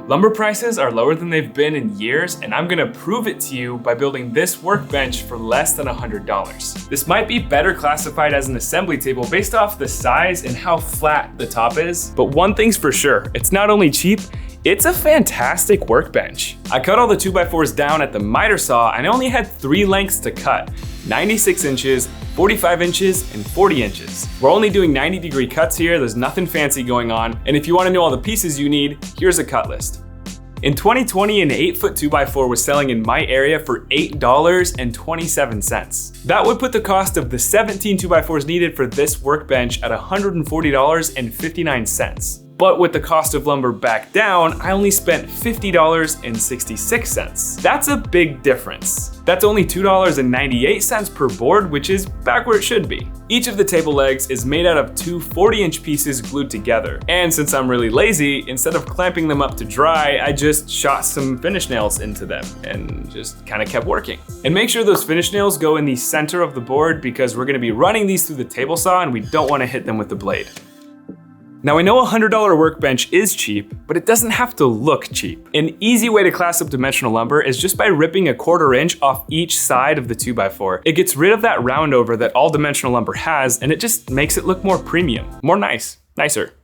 Lumber prices are lower than they've been in years, and I'm gonna prove it to you by building this workbench for less than $100. This might be better classified as an assembly table based off the size and how flat the top is, but one thing's for sure, it's not only cheap, it's a fantastic workbench. I cut all the 2x4s down at the miter saw and I only had 3 lengths to cut, 96 inches, 45 inches, and 40 inches. We're only doing 90-degree cuts here, there's nothing fancy going on, and if you wanna know all the pieces you need, here's a cut list. In 2020, an 8-foot 2x4 was selling in my area for $8.27. That would put the cost of the 17 2x4s needed for this workbench at $140.59. But with the cost of lumber back down, I only spent $50.66. That's a big difference. That's only $2.98 per board, which is back where it should be. Each of the table legs is made out of 2 40-inch pieces glued together. And since I'm really lazy, instead of clamping them up to dry, I just shot some finish nails into them and just kind of kept working. And make sure those finish nails go in the center of the board because we're gonna be running these through the table saw and we don't wanna hit them with the blade. Now I know a $100 workbench is cheap, but it doesn't have to look cheap. An easy way to class up dimensional lumber is just by ripping a 1/4 inch off each side of the 2x4. It gets rid of that round over that all dimensional lumber has, and it just makes it look more premium, more nicer.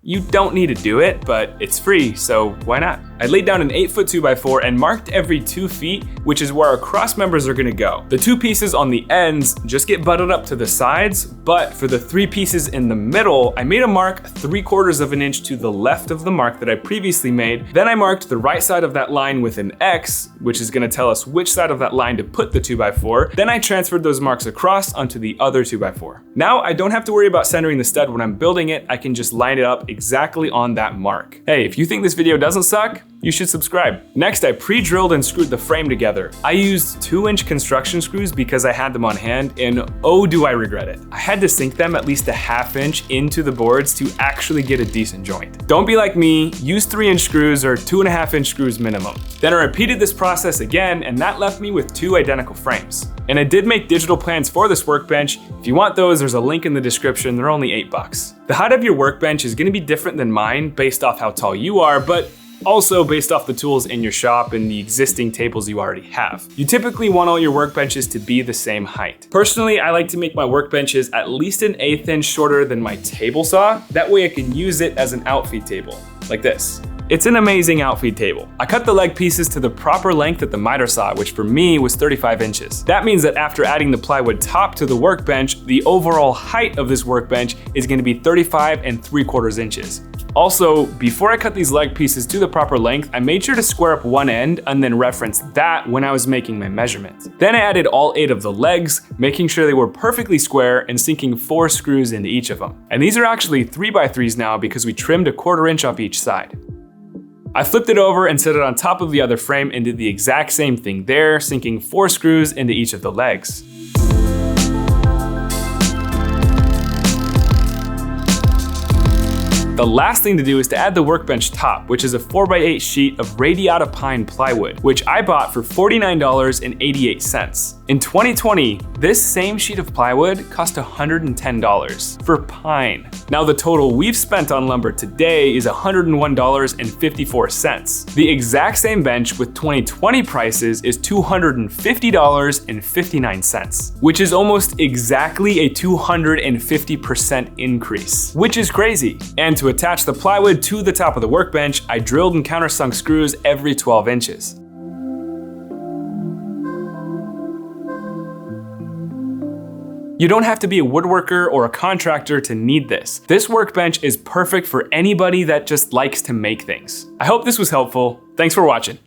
You don't need to do it, but it's free, so why not? I laid down an 8-foot 2x4 and marked every 2 feet, which is where our cross members are gonna go. The 2 pieces on the ends just get butted up to the sides, but for the 3 pieces in the middle, I made a mark 3/4 of an inch to the left of the mark that I previously made. Then I marked the right side of that line with an X, which is gonna tell us which side of that line to put the 2x4. Then I transferred those marks across onto the other 2x4. Now I don't have to worry about centering the stud when I'm building it, I can just line it up exactly on that mark. Hey, if you think this video doesn't suck, you should subscribe. Next, I pre-drilled and screwed the frame together. I used 2-inch construction screws because I had them on hand, and oh, do I regret it. I had to sink them at least a 1/2 inch into the boards to actually get a decent joint. Don't be like me, use 3-inch screws or 2.5-inch screws minimum. Then I repeated this process again, and that left me with 2 identical frames. And I did make digital plans for this workbench. If you want those, there's a link in the description, they're only $8. The height of your workbench is gonna be different than mine based off how tall you are, but also based off the tools in your shop and the existing tables you already have. You typically want all your workbenches to be the same height. Personally, I like to make my workbenches at least an 1/8 inch shorter than my table saw. That way I can use it as an outfeed table, like this. It's an amazing outfeed table. I cut the leg pieces to the proper length at the miter saw, which for me was 35 inches. That means that after adding the plywood top to the workbench, the overall height of this workbench is gonna be 35 3/4 inches. Also, before I cut these leg pieces to the proper length, I made sure to square up one end and then reference that when I was making my measurements. Then I added all 8 of the legs, making sure they were perfectly square and sinking 4 screws into each of them. And these are actually 3x3s now because we trimmed a 1/4 inch off each side. I flipped it over and set it on top of the other frame and did the exact same thing there, sinking 4 screws into each of the legs. The last thing to do is to add the workbench top, which is a 4x8 sheet of radiata pine plywood, which I bought for $49.88. In 2020, this same sheet of plywood cost $110 for pine. Now the total we've spent on lumber today is $101.54. The exact same bench with 2020 prices is $250.59, which is almost exactly a 250% increase, which is crazy. And to attach the plywood to the top of the workbench, I drilled and countersunk screws every 12 inches. You don't have to be a woodworker or a contractor to need this. This workbench is perfect for anybody that just likes to make things. I hope this was helpful. Thanks for watching.